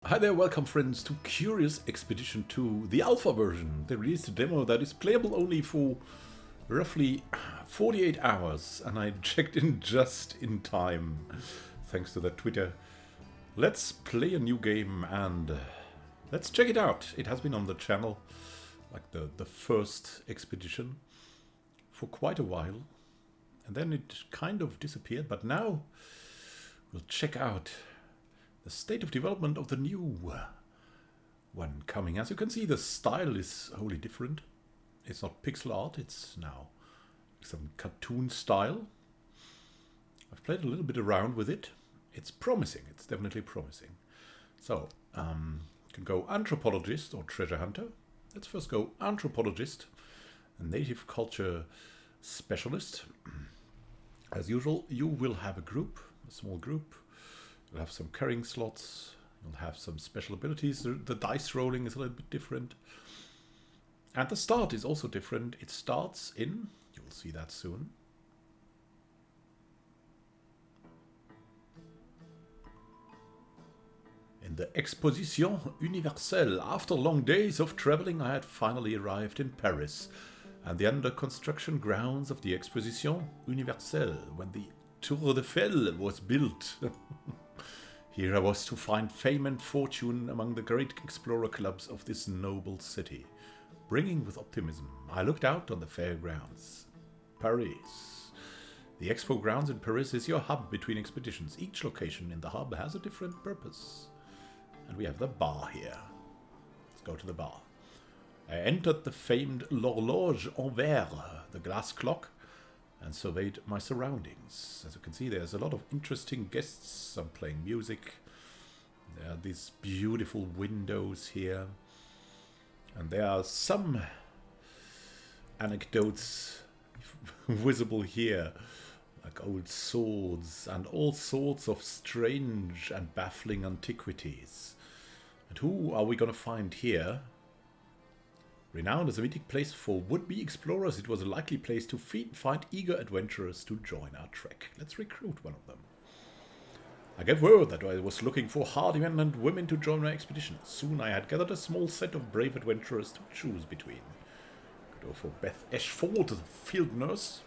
Hi there, welcome friends to Curious Expedition 2, the alpha version. They released a demo that is playable only for roughly 48 hours, and I checked in just in time, thanks to that Twitter. Let's play a new game and let's check it out. It has been on the channel, like the first expedition, for quite a while, and then it kind of disappeared, but now we'll check out the state of development of the new one coming. As you can see, the style is wholly different. It's not pixel art, it's now some cartoon style. I've played a little bit around with it. It's promising, it's definitely promising. So, you can go anthropologist or treasure hunter. Let's first go anthropologist, a native culture specialist. As usual, you will have a group, a small group. You'll have some carrying slots, you'll have some special abilities, the dice rolling is a little bit different. And the start is also different. It starts in, you'll see that soon. In the Exposition Universelle. After long days of traveling, I had finally arrived in Paris and the under construction grounds of the Exposition Universelle when the Tour de Eiffel was built. Here I was to find fame and fortune among the great explorer clubs of this noble city. Bringing with optimism, I looked out on the fairgrounds. Paris. The expo grounds in Paris is your hub between expeditions. Each location in the hub has a different purpose. And we have the bar here. Let's go to the bar. I entered the famed L'Horloge en Verre, the glass clock, and surveyed my surroundings. As you can see, there's a lot of interesting guests, some playing music. There are these beautiful windows here. And there are some anecdotes visible here, like old swords and all sorts of strange and baffling antiquities. And who are we going to find here? Renowned as a mythic place for would-be explorers, it was a likely place to find eager adventurers to join our trek. Let's recruit one of them. I gave word that I was looking for hardy men and women to join my expedition. Soon I had gathered a small set of brave adventurers to choose between. Could go for Beth Ashford, the field nurse,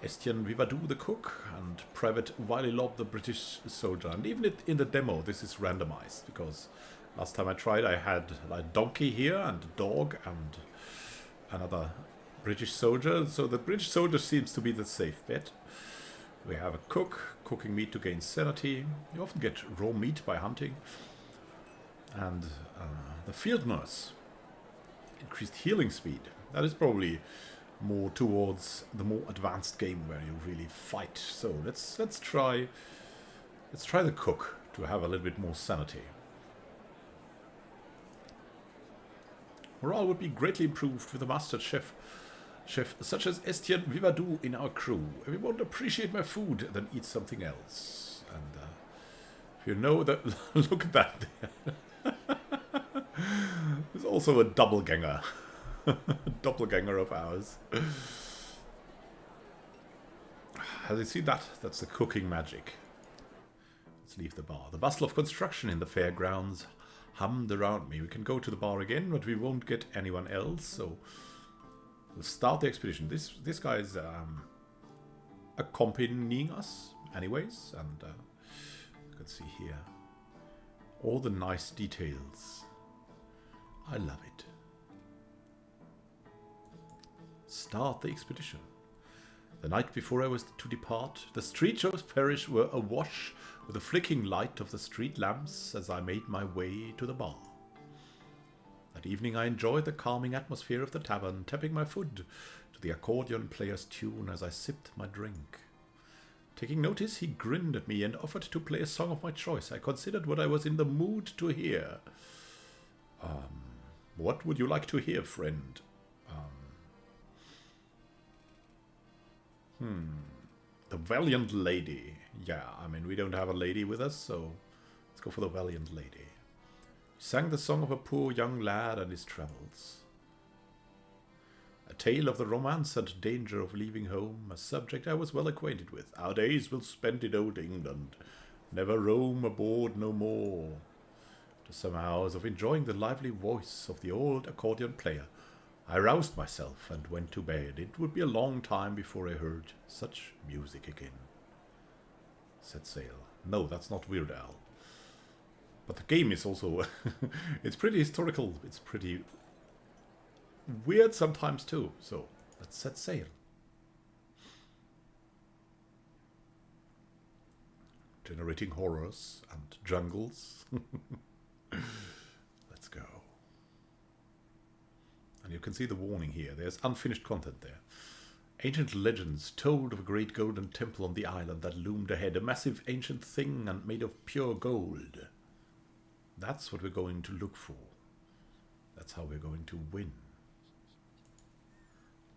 Estienne Vivadou, the cook, and Private Wiley Lobb, the British soldier. And even in the demo, this is randomized, because last time I tried, I had a donkey here and a dog and another British soldier. So the British soldier seems to be the safe bet. We have a cook, cooking meat to gain sanity. You often get raw meat by hunting. And the field nurse, increased healing speed. That is probably more towards the more advanced game where you really fight. So let's try the cook to have a little bit more sanity. Morale would be greatly improved with a master chef such as Estienne Vivadou in our crew. If you won't appreciate my food, then eat something else. And if you know that, look at that. There's also a doppelganger. Doppelganger of ours. As you see that? That's the cooking magic. Let's leave the bar. The bustle of construction in the fairgrounds hummed around me. We can go to the bar again, but we won't get anyone else, so we'll start the expedition. This guy is accompanying us anyways, and you can see here all the nice details. I love it. Start the expedition. The night before I was to depart, the streets of Paris were awash with the flickering light of the street lamps as I made my way to the bar. That evening I enjoyed the calming atmosphere of the tavern, tapping my foot to the accordion player's tune as I sipped my drink. Taking notice, he grinned at me and offered to play a song of my choice. I considered what I was in the mood to hear. What would you like to hear, friend? The Valiant Lady. Yeah, I mean, we don't have a lady with us, so let's go for the Valiant Lady. He sang the song of a poor young lad and his travels. A tale of the romance and danger of leaving home, a subject I was well acquainted with. Our days will spent in old England, never roam aboard no more. After some hours of enjoying the lively voice of the old accordion player, I roused myself and went to bed. It would be a long time before I heard such music again. Set sail. No, that's not Weird Al. But the game is also... it's pretty historical. It's pretty weird sometimes too. So, let's set sail. Generating horrors and jungles. Let's go. And you can see the warning here. There's unfinished content there. Ancient legends told of a great golden temple on the island that loomed ahead. A massive ancient thing and made of pure gold. That's what we're going to look for. That's how we're going to win.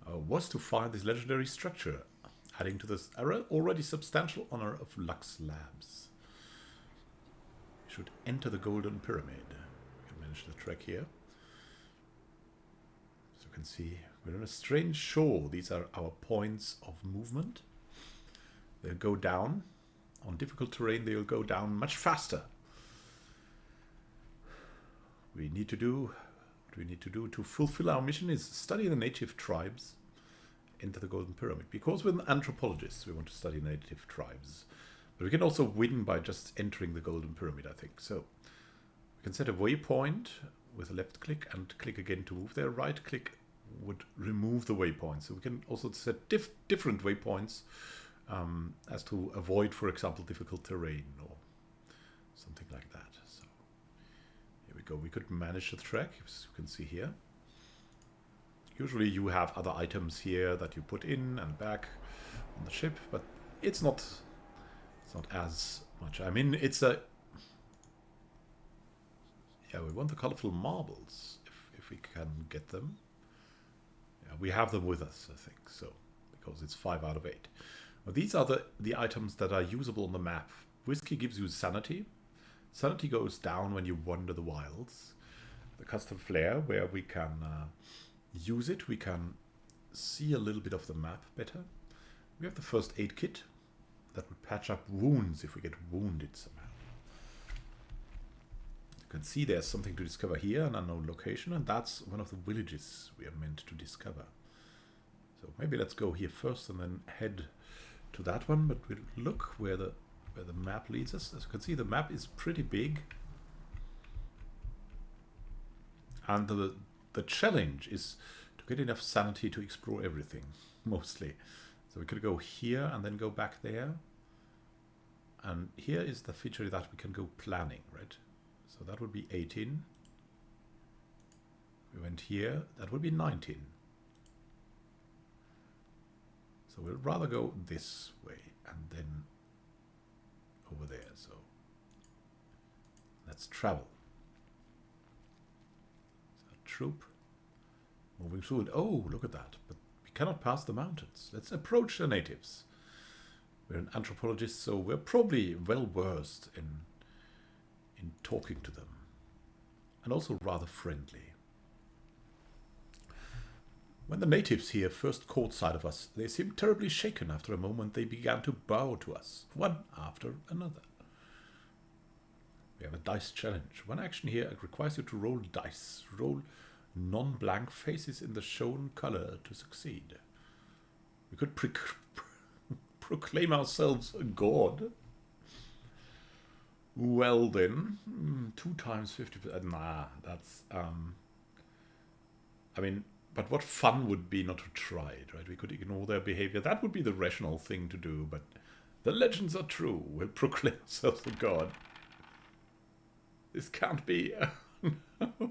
Was to find this legendary structure, adding to this already substantial honor of Lux Labs. We should enter the Golden Pyramid. We can manage the trek here. As you can see, we're on a strange shore. These are our points of movement. They'll go down. On difficult terrain, they'll go down much faster. What we need to do to fulfill our mission is study the native tribes, enter the Golden Pyramid. Because we're anthropologists, we want to study native tribes. But we can also win by just entering the Golden Pyramid, I think. So we can set a waypoint with a left click and click again to move there. Right click would remove the waypoint. So we can also set different waypoints as to avoid, for example, difficult terrain or something like that. So here we go. We could manage the trek, as you can see here. Usually you have other items here that you put in and back on the ship, but it's not as much. I mean, it's a... Yeah, we want the colorful marbles, if we can get them. Yeah, we have them with us, I think, so, because it's 5 out of 8. Well, these are the items that are usable on the map. Whiskey gives you sanity. Sanity goes down when you wander the wilds. The custom flare, where we can use it, we can see a little bit of the map better. We have the first aid kit that would patch up wounds if we get wounded somehow. You can see there's something to discover here, an unknown location, and that's one of the villages we are meant to discover. So maybe let's go here first and then head to that one, but we'll look where the map leads us. As you can see, the map is pretty big. And the challenge is to get enough sanity to explore everything, mostly. So we could go here and then go back there. And here is the feature that we can go planning, right? So that would be 18. We went here, that would be 19. So we'll rather go this way and then over there. So let's travel. So troop. Moving through it. Oh, look at that. But we cannot pass the mountains. Let's approach the natives. We're an anthropologist, so we're probably well versed in talking to them. And also rather friendly. When the natives here first caught sight of us, they seemed terribly shaken. After a moment, they began to bow to us, one after another. We have a dice challenge. One action here requires you to roll dice. Roll non-blank faces in the shown color to succeed. We could proclaim ourselves a god. Well then, 2 times 50%. Nah, that's... I mean, but what fun would be not to try it, right? We could ignore their behavior. That would be the rational thing to do, but the legends are true. We'll proclaim ourselves a god. This can't be...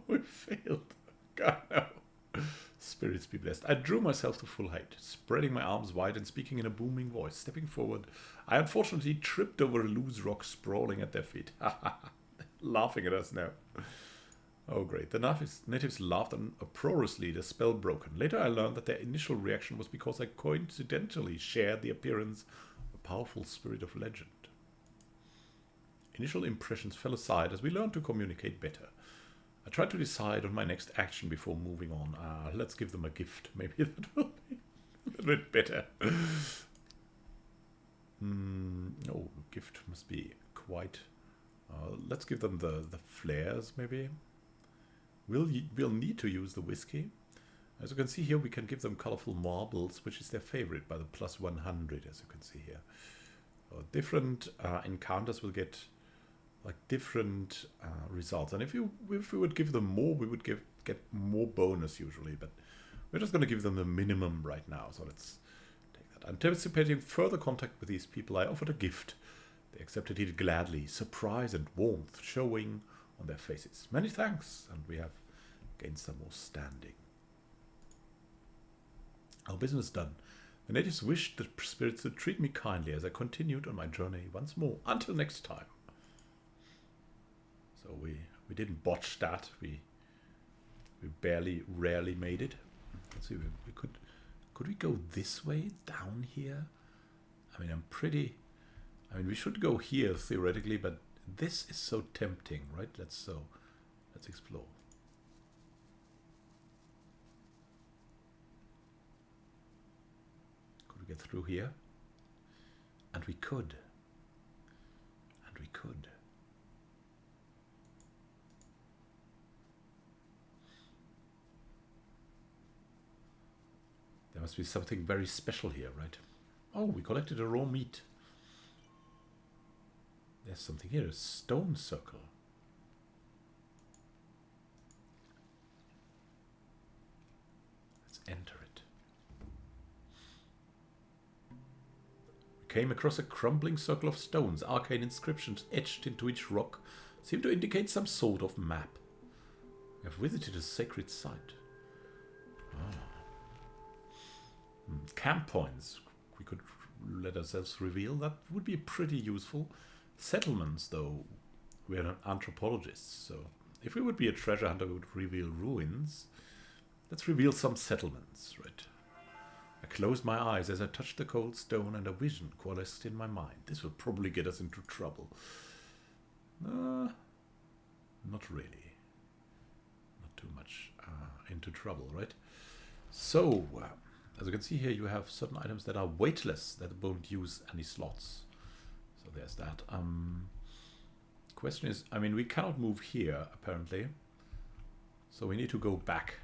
We failed. God, no. Spirits be blessed. I drew myself to full height, spreading my arms wide and speaking in a booming voice. Stepping forward, I unfortunately tripped over a loose rock sprawling at their feet. Laughing at us now. Oh, great. The natives laughed uproariously, the spell broken. Later I learned that their initial reaction was because I coincidentally shared the appearance of a powerful spirit of legend. Initial impressions fell aside as we learned to communicate better. I tried to decide on my next action before moving on. Let's give them a gift. Maybe that will be a little bit better. Oh, gift must be quite. Let's give them the flares, maybe. We'll need to use the whiskey. As you can see here, we can give them colorful marbles, which is their favorite, by the plus 100, as you can see here. Different encounters will get like different results, and if we would give them more, we would get more bonus usually, but we're just going to give them the minimum right now. So let's take that. Anticipating further contact with these people, I offered a gift. They accepted it gladly, surprise and warmth showing on their faces. Many thanks, and we have gained some more standing. Our business done. The natives wished the spirits to treat me kindly as I continued on my journey once more. Until next time. So we didn't botch that. We rarely made it. Let's see. We could we go this way down here? I mean, we should go here theoretically, but this is so tempting, right? Let's explore. Could we get through here? And we could. And we could. There must be something very special here, right? Oh, we collected a raw meat. There's something here, a stone circle. Let's enter it. We came across a crumbling circle of stones. Arcane inscriptions etched into each rock seem to indicate some sort of map. We have visited a sacred site. Camp points. We could let ourselves reveal. That would be pretty useful. Settlements, though, we're an anthropologist, so if we would be a treasure hunter, we would reveal ruins. Let's reveal some settlements, right? I closed my eyes as I touched the cold stone, and a vision coalesced in my mind. This will probably get us into trouble. Not really. Not too much into trouble, right? So, as you can see here, you have certain items that are weightless, that won't use any slots. So there's that. Question is, I mean, we cannot move here, apparently. So we need to go back.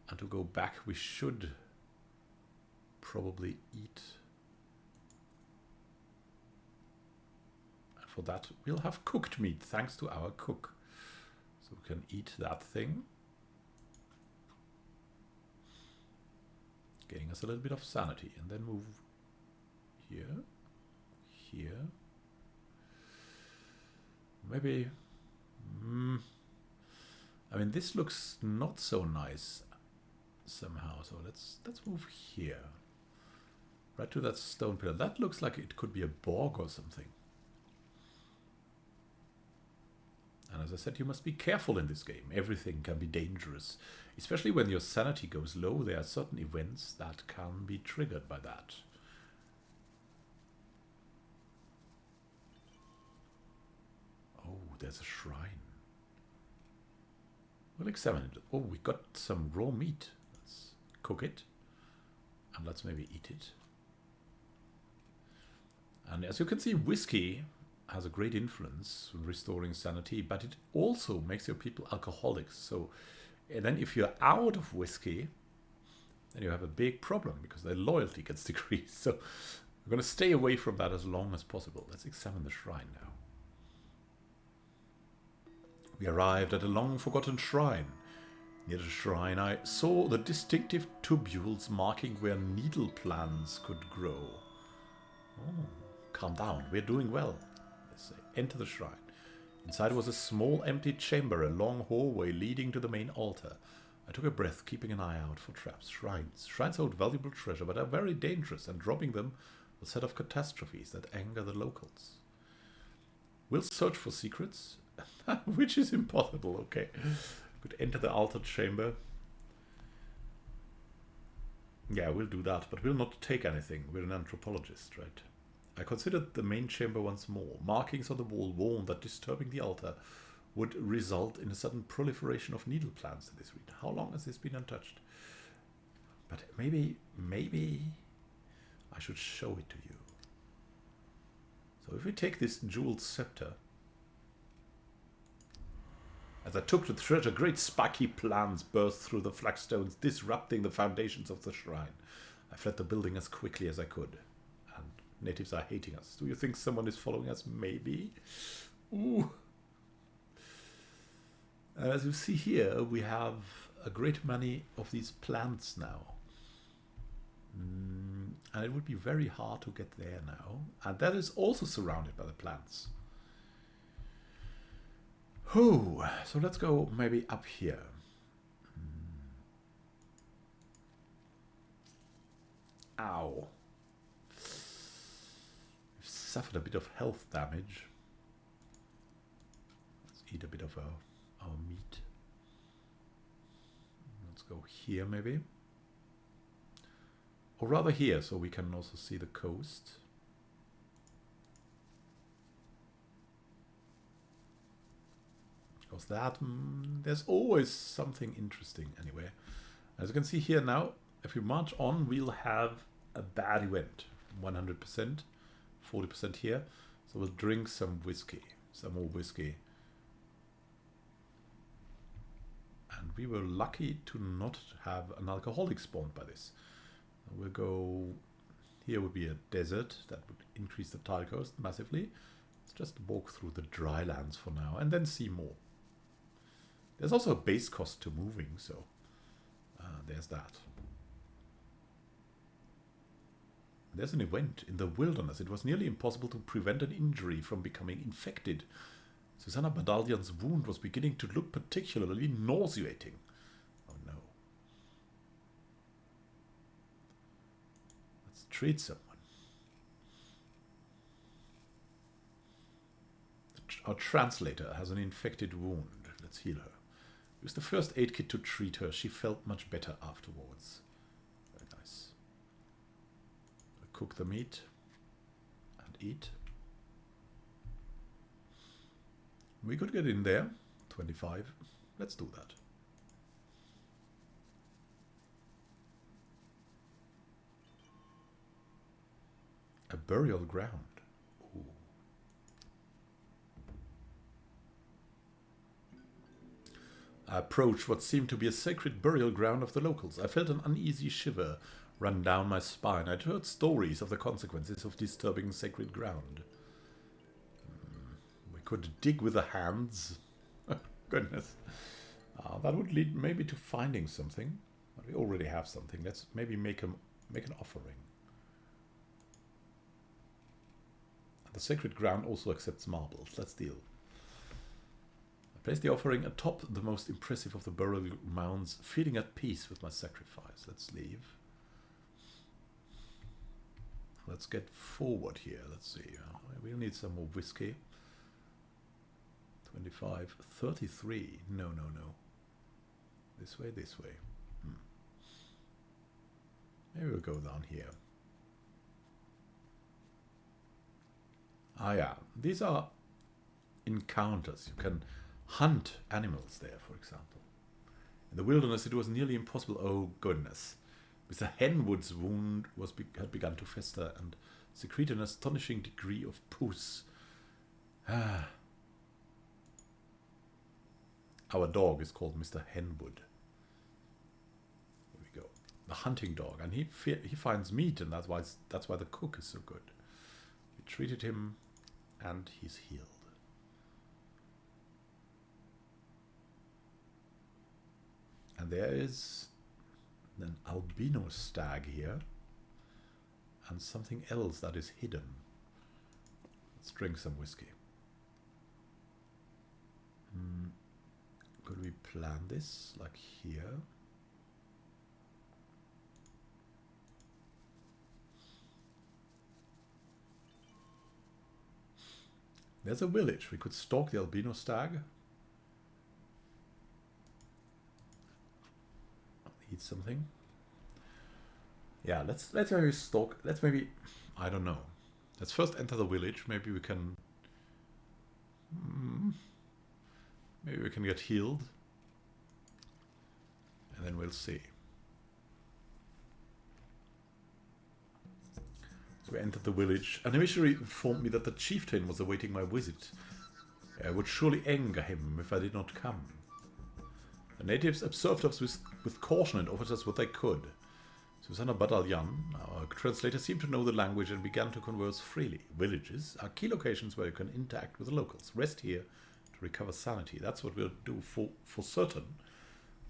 And to go back, we should probably eat. And for that, we'll have cooked meat, thanks to our cook. So we can eat that thing. Getting us a little bit of sanity. And then move here. Here. Maybe. I mean, this looks not so nice somehow. So let's move here. Right to that stone pillar. That looks like it could be a bog or something. And as I said, you must be careful in this game. Everything can be dangerous. Especially when your sanity goes low, there are certain events that can be triggered by that. Oh, there's a shrine. We'll examine it. Oh, we got some raw meat. Let's cook it. And let's maybe eat it. And as you can see, whiskey has a great influence in restoring sanity, but it also makes your people alcoholics. So then if you're out of whiskey, then you have a big problem because their loyalty gets decreased. So we're going to stay away from that as long as possible. Let's examine the shrine now. We arrived at a long-forgotten shrine. Near the shrine, I saw the distinctive tubules marking where needle plants could grow. Oh, calm down. We're doing well. They say. Enter the shrine. Inside was a small empty chamber, a long hallway leading to the main altar. I took a breath, keeping an eye out for traps. Shrines hold valuable treasure, but are very dangerous, and dropping them will set off catastrophes that anger the locals. We'll search for secrets, which is impossible. Okay, could enter the altar chamber. Yeah, we'll do that, but we'll not take anything. We're an anthropologist, right? I considered the main chamber once more. Markings on the wall warned that disturbing the altar would result in a sudden proliferation of needle plants in this region. How long has this been untouched? But maybe I should show it to you. So if we take this jeweled scepter, as I took the treasure, great spiky plants burst through the flagstones, disrupting the foundations of the shrine. I fled the building as quickly as I could. And natives are hating us. Do you think someone is following us? Maybe. Ooh. As you see here, we have a great many of these plants now. And it would be very hard to get there now. And that is also surrounded by the plants. Oh, so let's go maybe up here. Ow. We've suffered a bit of health damage. Let's eat a bit of our meat. Let's go here maybe. Or rather here, so we can also see the coast. Because that, there's always something interesting anyway. As you can see here now, if we march on, we'll have a bad event. 100%, 40% here. So we'll drink some whiskey, some more whiskey. And we were lucky to not have an alcoholic spawned by this. We'll go, here would be a desert, that would increase the tile cost massively. Let's just walk through the dry lands for now and then see more. There's also a base cost to moving, so there's that. There's an event in the wilderness. It was nearly impossible to prevent an injury from becoming infected. Susanna Badalian's wound was beginning to look particularly nauseating. Oh no. Let's treat someone. Our translator has an infected wound. Let's heal her. Use the first aid kit to treat her. She felt much better afterwards. Very nice. Cook the meat and eat. We could get in there. 25. Let's do that. A burial ground. Ooh. I approached what seemed to be a sacred burial ground of the locals. I felt an uneasy shiver run down my spine. I'd heard stories of the consequences of disturbing sacred ground. We could dig with the hands. Goodness. That would lead maybe to finding something. But we already have something. Let's maybe make an offering. The sacred ground also accepts marbles. Let's deal. I placed the offering atop the most impressive of the burial mounds, feeling at peace with my sacrifice. Let's leave. Let's get forward here. Let's see. We'll need some more whiskey. 25, 33. No, no, no. This way, this way. Maybe we'll go down here. Ah, yeah. These are encounters. You can hunt animals there, for example. In the wilderness, it was nearly impossible. Oh, goodness. Mr. Henwood's wound had begun to fester and secrete an astonishing degree of pus. Our dog is called Mr. Henwood. Here we go. The hunting dog. And he finds meat, and that's why the cook is so good. We treated him, and he's healed. And there is an albino stag here. And something else that is hidden. Let's drink some whiskey. Could we plan this like here? There's a village. We could stalk the albino stag. Eat something. Yeah, let's maybe stalk. Let's maybe, I don't know. Let's first enter the village. Maybe we can. Maybe we can get healed. And then we'll see. We entered the village. An emissary informed me that the chieftain was awaiting my visit. I would surely anger him if I did not come. The natives observed us with caution and offered us what they could. Susanna Badalyan, our translator, seemed to know the language and began to converse freely. Villages are key locations where you can interact with the locals. Rest here to recover sanity. That's what we'll do for certain.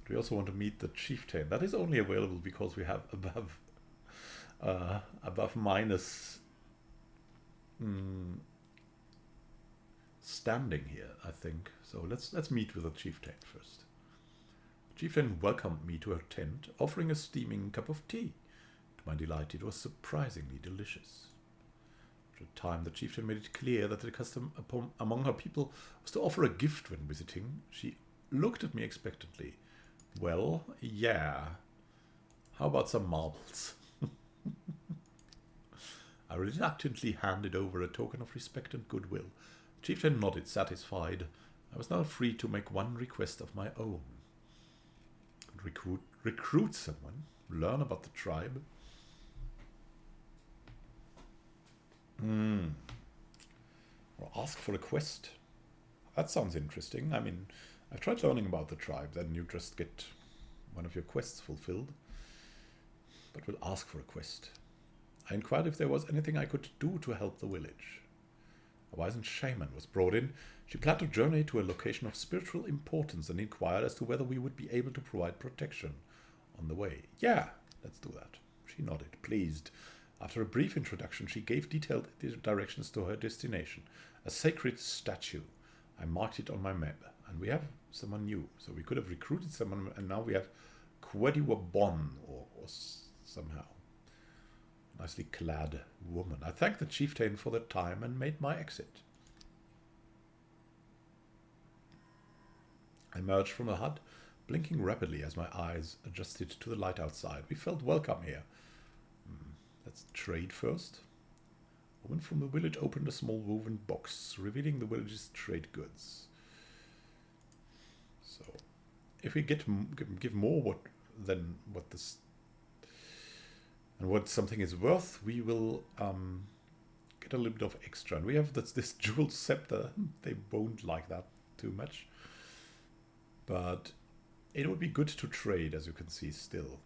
But we also want to meet the chieftain. That is only available because we have above minus standing here, I think. So let's meet with the chieftain first. The chieftain welcomed me to her tent, offering a steaming cup of tea. To my delight, it was surprisingly delicious. After a time, the chieftain made it clear that the custom among her people was to offer a gift when visiting. She looked at me expectantly. Well, yeah. How about some marbles? I reluctantly handed over a token of respect and goodwill. The chieftain nodded, satisfied. I was now free to make one request of my own. Recruit someone, learn about the tribe. Or ask for a quest. That sounds interesting. I mean, I've tried learning about the tribe, then you just get one of your quests fulfilled. But we'll ask for a quest. I inquired if there was anything I could do to help the village. A wizened shaman was brought in. She planned to journey to a location of spiritual importance and inquired as to whether we would be able to provide protection on the way. Yeah, let's do that. She nodded, pleased. After a brief introduction, she gave detailed directions to her destination. A sacred statue. I marked it on my map. And we have someone new. So we could have recruited someone, and now we have Kwediwabon or somehow. Nicely clad woman. I thanked the chieftain for the time and made my exit. I emerged from the hut, blinking rapidly as my eyes adjusted to the light outside. We felt welcome here. Let's trade first. A woman from the village opened a small woven box, revealing the village's trade goods. So, if we give more than what this and what something is worth, we will get a little bit of extra. And we have this jeweled scepter. They won't like that too much. But it would be good to trade, as you can see still.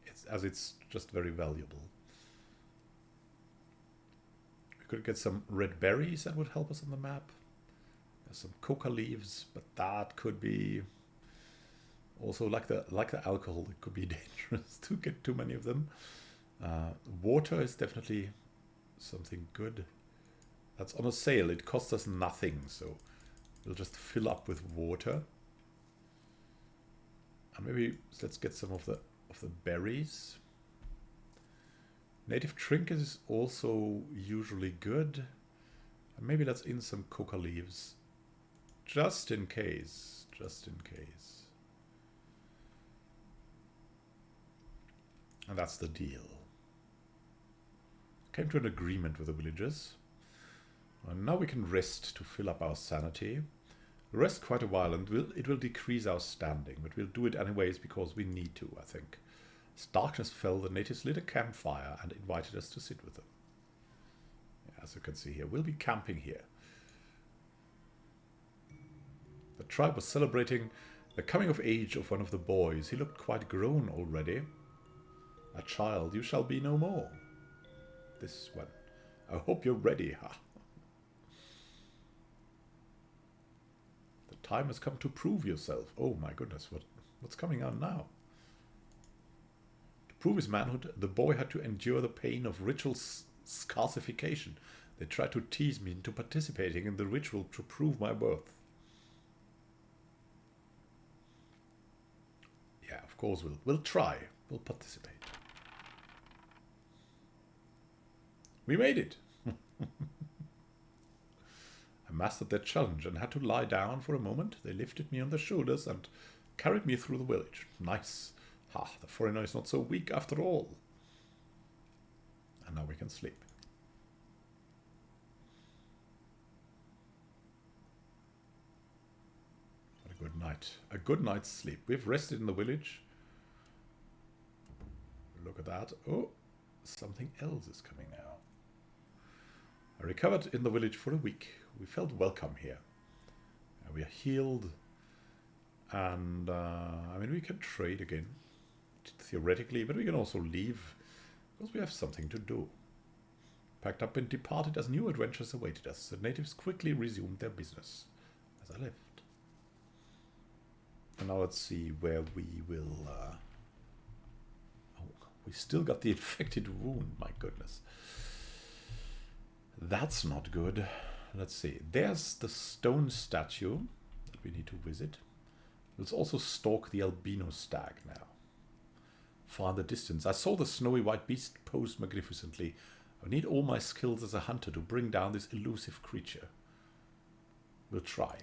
It's just very valuable. We could get some red berries that would help us on the map. There's some coca leaves, but that could be also like the alcohol. It could be dangerous to get too many of them. Water is definitely something good. That's on a sale. It costs us nothing, so we'll just fill up with water. And maybe let's get some of the berries. Native trinkets is also usually good. And maybe let's in some coca leaves, just in case. Just in case. And that's the deal. Came to an agreement with the villagers. And now we can rest to fill up our sanity. We'll rest quite a while and it will decrease our standing, but we'll do it anyways because we need to, I think. As darkness fell, the natives lit a campfire and invited us to sit with them. As you can see here, we'll be camping here. The tribe was celebrating the coming of age of one of the boys. He looked quite grown already. A child, you shall be no more. This one. I hope you're ready, huh? The time has come to prove yourself. Oh my goodness, what's coming on now? To prove his manhood, the boy had to endure the pain of ritual scarification. They tried to tease me into participating in the ritual to prove my worth. Yeah, of course we'll try. We'll participate. We made it! I mastered their challenge and had to lie down for a moment. They lifted me on their shoulders and carried me through the village. Nice. Ha, the foreigner is not so weak after all. And now we can sleep. What a good night. A good night's sleep. We've rested in the village. Look at that. Oh, something else is coming now. I recovered in the village for a week. We felt welcome here. We are healed. And, I mean, we can trade again, theoretically, but we can also leave, because we have something to do. Packed up and departed as new adventures awaited us. The natives quickly resumed their business, as I left. And now let's see where we will... Oh, we still got the infected wound, my goodness. That's not good. Let's see. There's the stone statue that we need to visit. Let's also stalk the albino stag now. Far in the distance, I saw the snowy white beast pose magnificently. I need all my skills as a hunter to bring down this elusive creature. We'll try.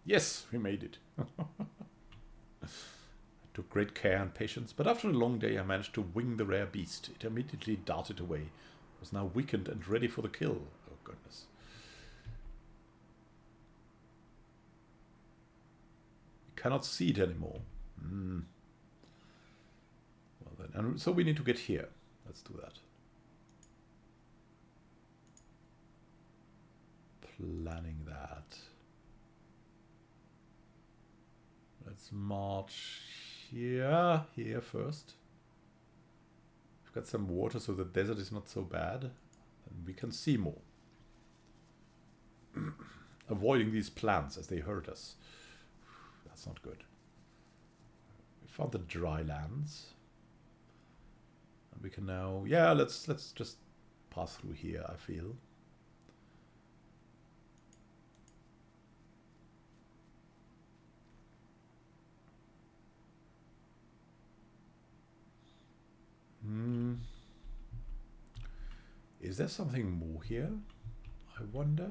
Yes, we made it. I took great care and patience, but after a long day I managed to wing the rare beast. It immediately darted away. It was now weakened and ready for the kill. Oh goodness. Cannot see it anymore. Well then, and so we need to get here. Let's do that. Planning that. Let's march here first. We've got some water, so the desert is not so bad. And we can see more. Avoiding these plants as they hurt us. That's not good. We found the dry lands. And we can now... Yeah, let's just pass through here, I feel. Is there something more here? I wonder.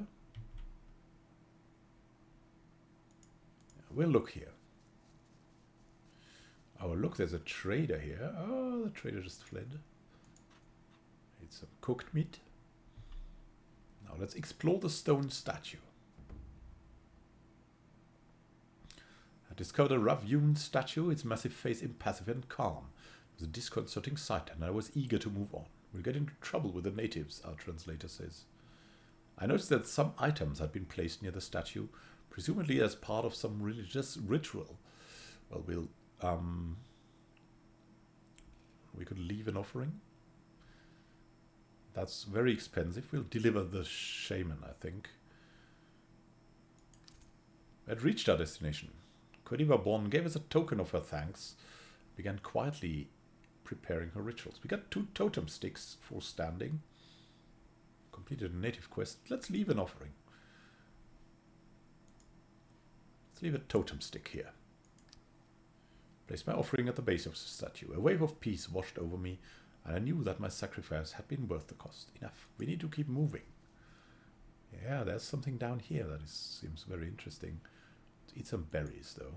We'll look here. Oh, look, there's a trader here. Oh, the trader just fled. It's some cooked meat. Now let's explore the stone statue. I discovered a rough-hewn statue, its massive face impassive and calm. It was a disconcerting sight, and I was eager to move on. We'll get into trouble with the natives, our translator says. I noticed that some items had been placed near the statue, presumably as part of some religious ritual. Well, we could leave an offering. That's very expensive. We'll deliver the shaman, I think. We had reached our destination. Quirky Bon gave us a token of her thanks, began quietly preparing her rituals. We got 2 totem sticks for standing. Completed a native quest. Let's leave an offering. Let's leave a totem stick here. Place my offering at the base of the statue. A wave of peace washed over me, and I knew that my sacrifice had been worth the cost. Enough. We need to keep moving. Yeah, there's something down here that seems very interesting. Let's eat some berries, though.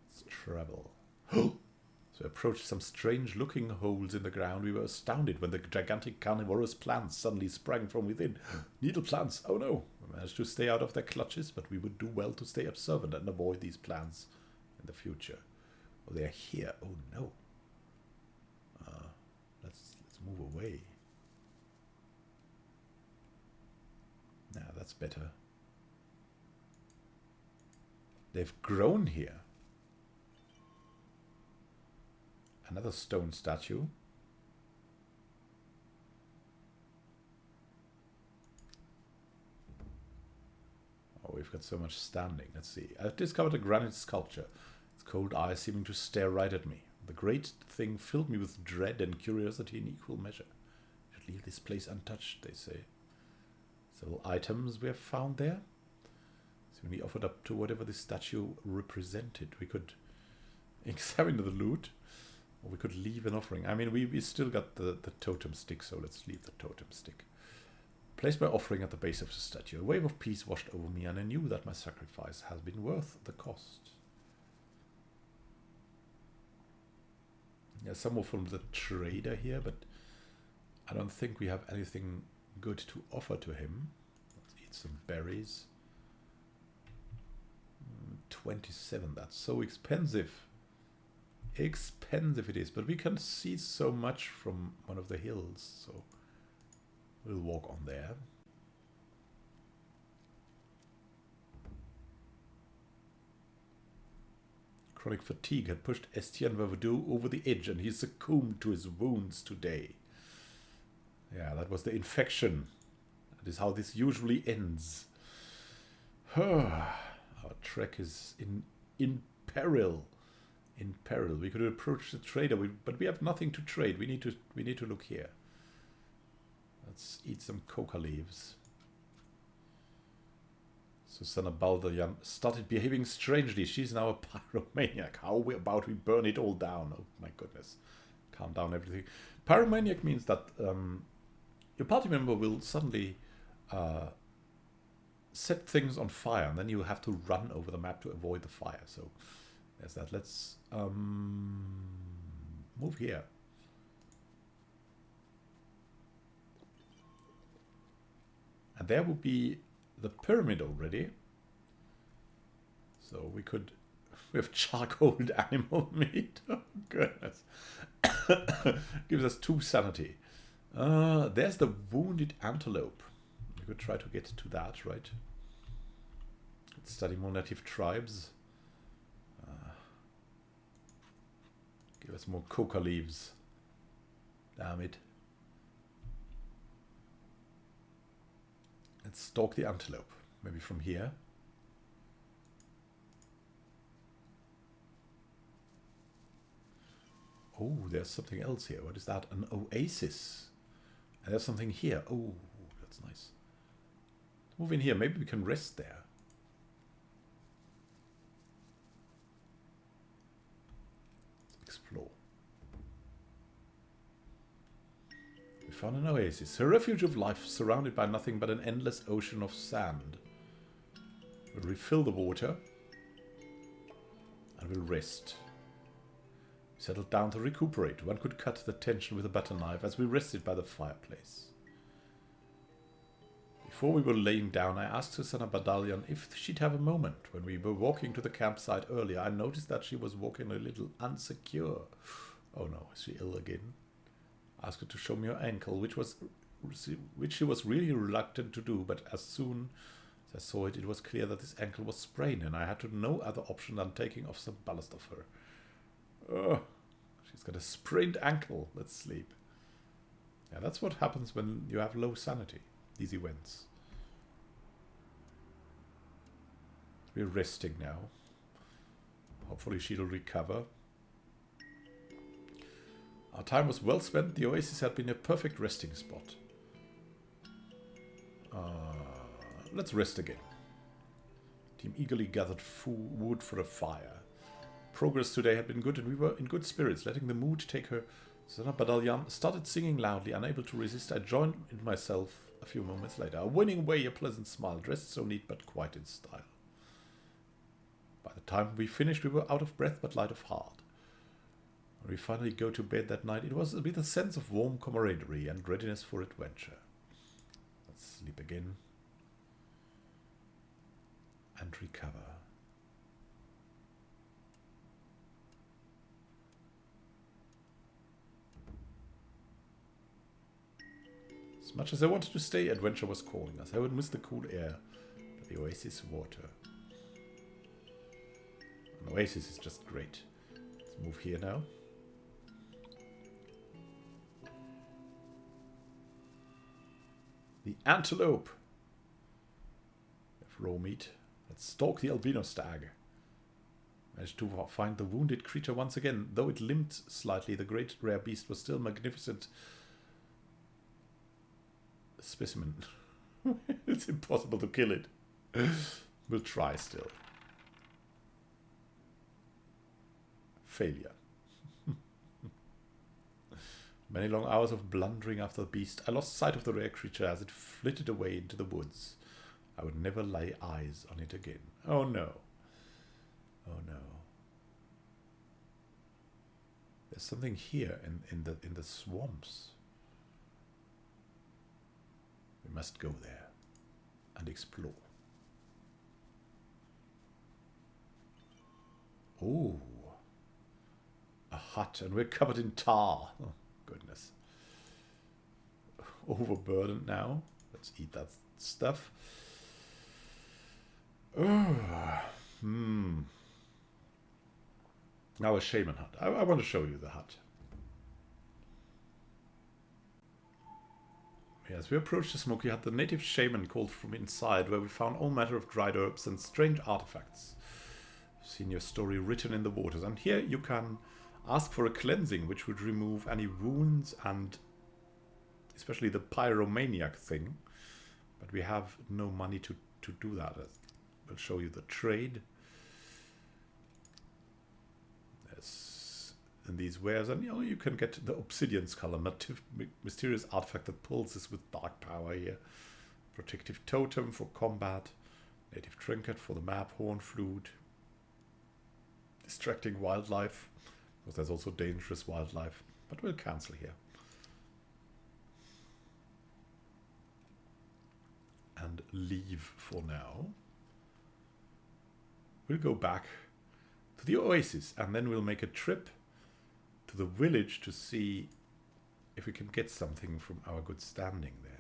Let's travel. So we approached some strange-looking holes in the ground. We were astounded when the gigantic carnivorous plants suddenly sprang from within. Needle plants! Oh no! We managed to stay out of their clutches, but we would do well to stay observant and avoid these plants in the future. Oh, they are here. Oh no! Let's move away. Now that's better. They've grown here. Another stone statue. Oh, we've got so much standing. Let's see. I've discovered a granite sculpture. Its cold eyes seeming to stare right at me. The great thing filled me with dread and curiosity in equal measure. I should leave this place untouched, they say. Several items we have found there. Seemingly offered up to whatever this statue represented. We could examine the loot. Or we could leave an offering. I mean, we still got the totem stick, so let's leave the totem stick. Placed my offering at the base of the statue. A wave of peace washed over me, and I knew that my sacrifice has been worth the cost. Yeah, some more from the trader here, but I don't think we have anything good to offer to him. Let's eat some berries. 27. That's so expensive. Expensive it is, but we can see so much from one of the hills, so we'll walk on there. Chronic fatigue had pushed Estienne Vavadoux over the edge, and he succumbed to his wounds today. Yeah, that was the infection. That is how this usually ends. Our trek is in peril. In peril. We could approach the trader, but we have nothing to trade. We need to look here. Let's eat some coca leaves. Susanna Baldayan started behaving strangely. She's now a pyromaniac. How about we burn it all down? Oh my goodness. Calm down everything. Pyromaniac means that your party member will suddenly set things on fire, and then you have to run over the map to avoid the fire. So there's that. Let's move here. And there would be the pyramid already. So we have charcoaled animal meat. Oh goodness. Gives us 2 sanity. There's the wounded antelope. We could try to get to that, right? Let's study more native tribes. Give us more coca leaves. Damn it. Let's stalk the antelope. Maybe from here. Oh, there's something else here. What is that? An oasis. And there's something here. Oh, that's nice. Let's move in here. Maybe we can rest there. Let's explore. We found an oasis. A refuge of life surrounded by nothing but an endless ocean of sand. We'll refill the water. And we'll rest. We settled down to recuperate. One could cut the tension with a butter knife as we rested by the fireplace. Before we were laying down, I asked Susanna Badalian if she'd have a moment. When we were walking to the campsite earlier, I noticed that she was walking a little unsecure. Oh no, is she ill again? I asked her to show me her ankle, which she was really reluctant to do, but as soon as I saw it, it was clear that this ankle was sprained, and I had no other option than taking off some ballast of her. Oh, she's got a sprained ankle. Let's sleep. Yeah, that's what happens when you have low sanity. These events. We're resting now. Hopefully she'll recover. Our time was well spent. The oasis had been a perfect resting spot. Let's rest again. Team eagerly gathered wood for a fire. Progress today had been good, and we were in good spirits, letting the mood take her. Susanna Badalian started singing loudly, unable to resist. I joined in myself a few moments later, winning away a pleasant smile, dressed so neat but quite in style. By the time we finished, we were out of breath but light of heart. When we finally go to bed that night, it was with a sense of warm camaraderie and readiness for adventure. Let's sleep again and recover. As much as I wanted to stay, adventure was calling us. I would miss the cool air, the oasis water. An oasis is just great. Let's move here now. The antelope. We have raw meat. Let's stalk the albino stag. Managed to find the wounded creature once again. Though it limped slightly, the great rare beast was still magnificent. Specimen. It's impossible to kill it. We'll try still. Failure. Many long hours of blundering after the beast. I lost sight of the rare creature as it flitted away into the woods. I would never lay eyes on it again. Oh no. Oh no. There's something here in the swamps. We must go there and explore. Oh, a hut, and we're covered in tar. Oh, goodness. Overburdened now. Let's eat that stuff. Oh, Now a shaman hut. I want to show you the hut. As we approached the smoky hut, the native shaman called from inside, where we found all manner of dried herbs and strange artifacts. I've seen your story written in the waters, and here you can ask for a cleansing, which would remove any wounds and especially the pyromaniac thing. But we have no money to do that. I'll show you the trade. Yes, in these wares, and you can get the obsidian skull, a mysterious artifact that pulses with dark power here. Protective totem for combat. Native trinket for the map. Horn flute. Distracting wildlife, because there's also dangerous wildlife. But we'll cancel here. And leave for now. We'll go back to the oasis, and then we'll make a trip to the village to see if we can get something from our good standing there.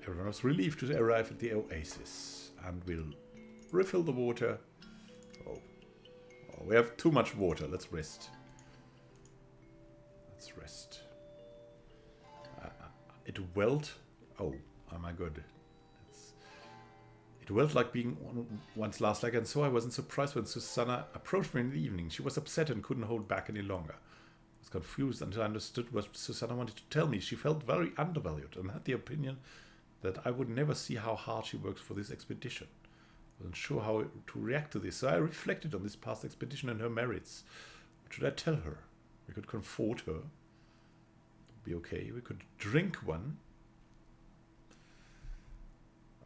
Everyone was relieved to arrive at the oasis, and we'll refill the water. Oh, we have too much water. Let's rest. Let's rest. It welled. Oh, am I good? It welled like being one's last leg, and so I wasn't surprised when Susanna approached me in the evening. She was upset and couldn't hold back any longer. I was confused until I understood what Susanna wanted to tell me. She felt very undervalued and had the opinion that I would never see how hard she works for this expedition. I wasn't sure how to react to this, so I reflected on this past expedition and her merits. What should I tell her? We could comfort her. It'd be okay. We could drink one.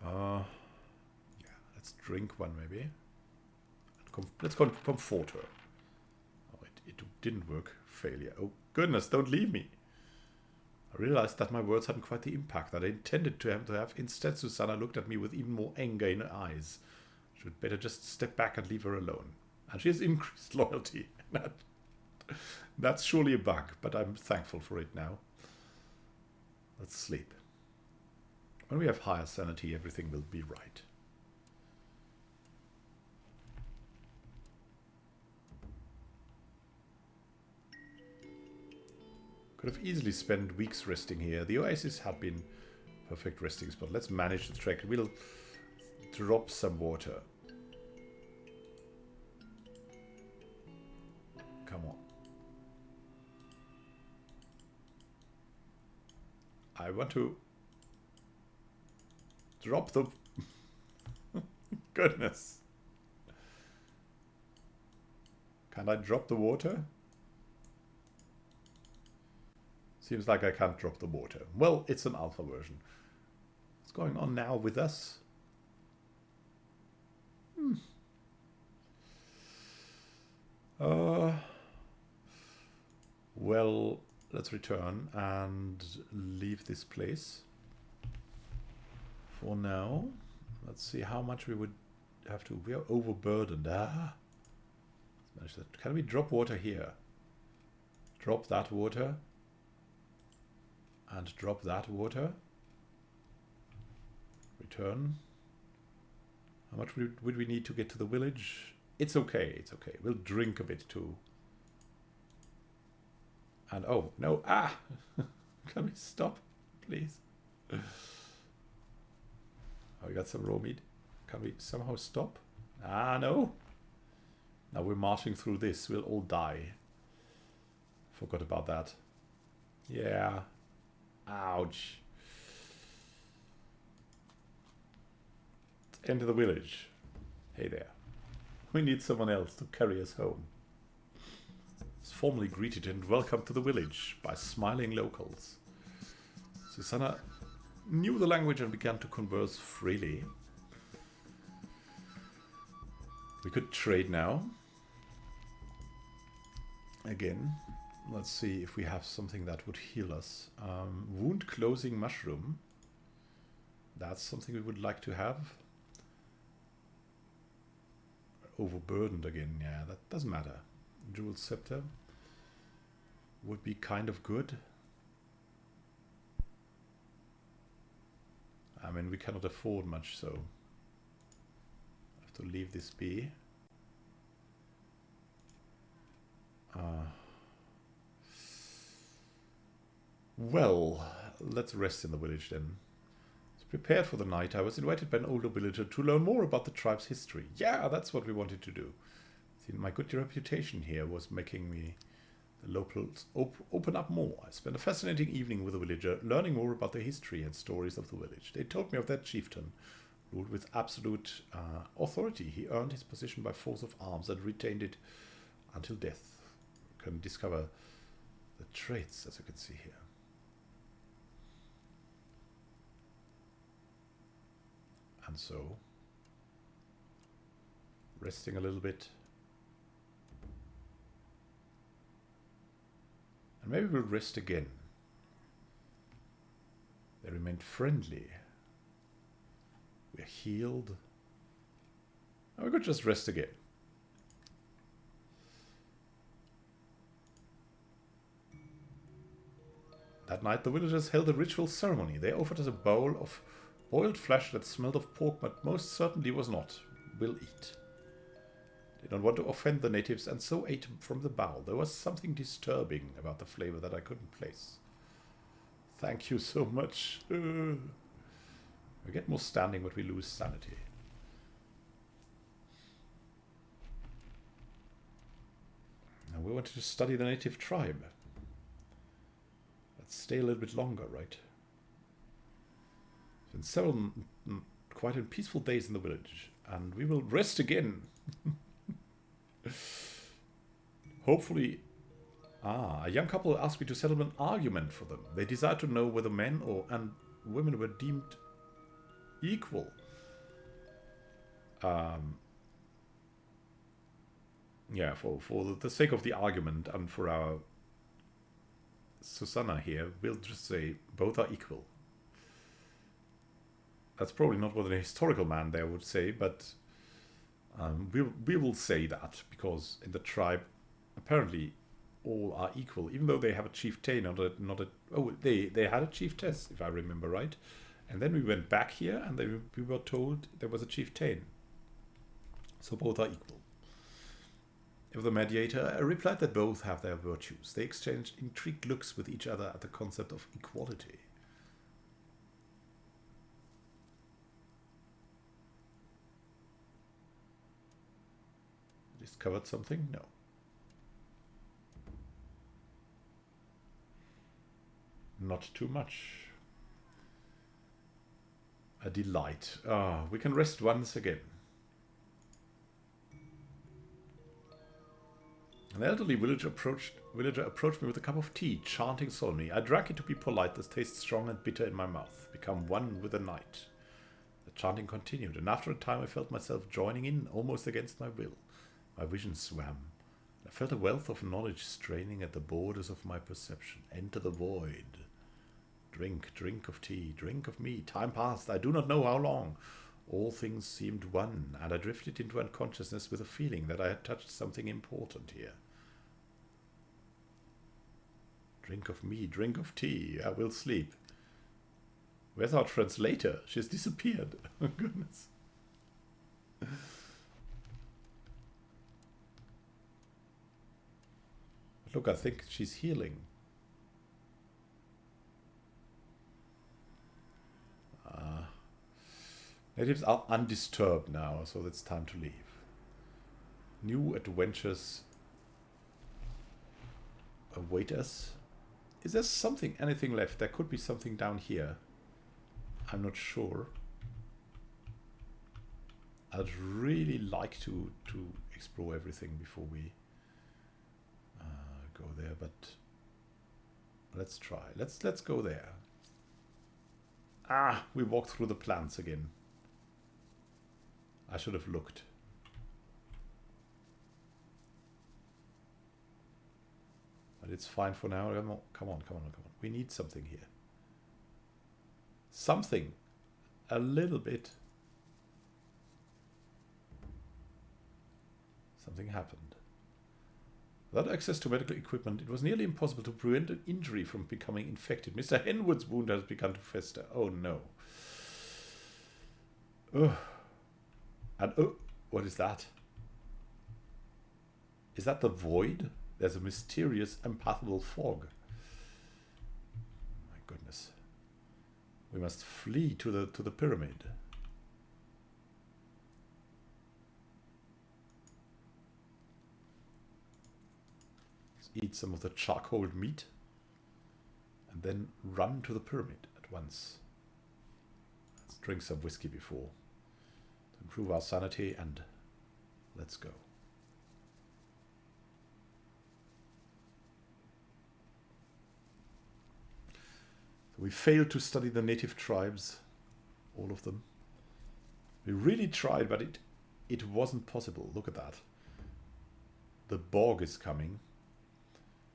Yeah, let's drink one maybe. Let's comfort her. Oh, it didn't work. Failure. Oh, goodness, don't leave me. I realized that my words hadn't quite the impact that I intended to have. Instead, Susanna looked at me with even more anger in her eyes. Should better just step back and leave her alone. And she has increased loyalty. That's surely a bug, but I'm thankful for it now. Let's sleep. When we have higher sanity, everything will be right. Could have easily spent weeks resting here. The oasis had been a perfect resting spot. Let's manage the trek. We'll drop some water. Come on. I want to drop the... Goodness. Can I drop the water? Seems like I can't drop the water. Well, it's an alpha version. What's going on now with us? Well, let's return and leave this place for now. Let's see how much we would have to... We are overburdened. Let's manage that. Can we drop water here? Drop that water. And drop that water. Return. How much would we need to get to the village? It's okay, it's okay. We'll drink a bit too. And oh, no, can we stop, please? Oh, we got some raw meat. Can we somehow stop? No. Now we're marching through this. We'll all die. Forgot about that. Yeah. Ouch. Let's enter the village. Hey there. We need someone else to carry us home. It's formally greeted and welcomed to the village by smiling locals. Susanna knew the language and began to converse freely. We could trade now. Again. Let's see if we have something that would heal us. Wound closing mushroom. That's something we would like to have. Overburdened again, yeah, that doesn't matter. Jewel scepter would be kind of good. I mean, we cannot afford much, so I have to leave this be. Well, let's rest in the village then. Prepared for the night, I was invited by an older villager to learn more about the tribe's history. Yeah, that's what we wanted to do. See, my good reputation here was making me the locals open up more. I spent a fascinating evening with a villager, learning more about the history and stories of the village. They told me of that chieftain, ruled with absolute authority. He earned his position by force of arms and retained it until death. You can discover the traits, as you can see here. And so, resting a little bit. And maybe we'll rest again. They remained friendly. We're healed. And we could just rest again. That night the villagers held a ritual ceremony. They offered us a bowl of boiled flesh that smelled of pork, but most certainly was not. We'll eat. Did not want to offend the natives, and so ate from the bowl. There was something disturbing about the flavor that I couldn't place. Thank you so much. We get more standing, but we lose sanity. And we wanted to study the native tribe. Let's stay a little bit longer, right? Been several quite peaceful days in the village, and we will rest again. Hopefully. A young couple asked me to settle an argument for them. They desired to know whether men and women were deemed equal. Yeah, for the sake of the argument and for our Susanna here, we'll just say both are equal. That's probably not what a historical man there would say, but we will say that, because in the tribe, apparently, all are equal, even though they have a chieftain, they had a chiefess, if I remember right. And then we went back here, and we were told there was a chieftain. So both are equal. If the mediator replied that both have their virtues. They exchanged intrigued looks with each other at the concept of equality. Discovered something? No. Not too much. A delight. We can rest once again. An elderly villager approached me with a cup of tea, chanting solemnly. I drank it to be polite. The taste strong and bitter in my mouth. Become one with the night. The chanting continued, and after a time I felt myself joining in, almost against my will. My vision swam. I felt a wealth of knowledge straining at the borders of my perception. Enter the void. Drink, drink of tea, drink of me. Time passed, I do not know how long. All things seemed one, and I drifted into unconsciousness with a feeling that I had touched something important here. Drink of me, drink of tea. I will sleep. Where's our translator? She's disappeared. Oh, goodness. Look, I think she's healing. Natives are undisturbed now, so it's time to leave. New adventures await us. Is there anything left? There could be something down here. I'm not sure. I'd really like to explore everything before we go there, but let's try. Let's go there. We walked through the plants again. I should have looked. But it's fine for now. Come on, come on, come on, come on. We need something here. Something. A little bit. Something happened. Without access to medical equipment, it was nearly impossible to prevent an injury from becoming infected. Mr. Henwood's wound has begun to fester. Oh no. Oh. And oh, what is that? Is that the void? There's a mysterious, impalpable fog. My goodness. We must flee to the pyramid. Let's eat some of the charcoal meat and then run to the pyramid at once. Let's drink some whiskey before to improve our sanity, and let's go. We failed to study the native tribes, all of them. We really tried, but it wasn't possible. Look at that. The bog is coming.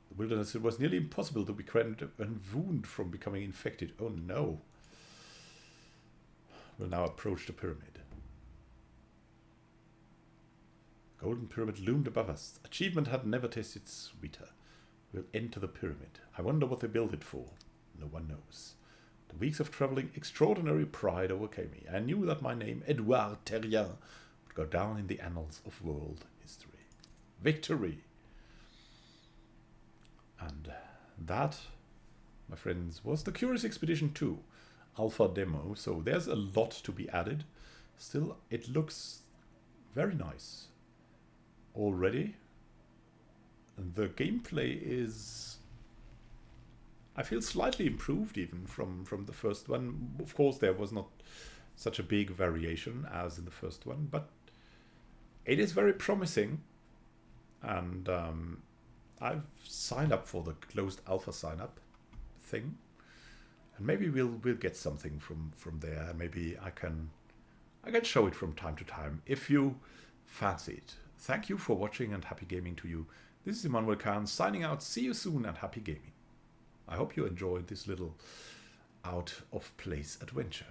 The wilderness, it was nearly impossible to prevent a wound from becoming infected. Oh no. We'll now approach the pyramid. The golden pyramid loomed above us. Achievement had never tasted sweeter. We'll enter the pyramid. I wonder what they built it for. No one knows. The weeks of traveling, extraordinary pride overcame me. I knew that my name, Edouard Terrien, would go down in the annals of world history. Victory! And that, my friends, was the Curious Expedition 2 alpha demo. So there's a lot to be added. Still, it looks very nice already. And the gameplay is, I feel, slightly improved even from the first one. Of course, there was not such a big variation as in the first one, but it is very promising. And I've signed up for the closed alpha sign up thing, and maybe we'll get something from there. Maybe I can show it from time to time if you fancy it. Thank you for watching, and happy gaming to you. This is Immanuel Khan signing out. See you soon, and happy gaming. I hope you enjoyed this little out of place adventure.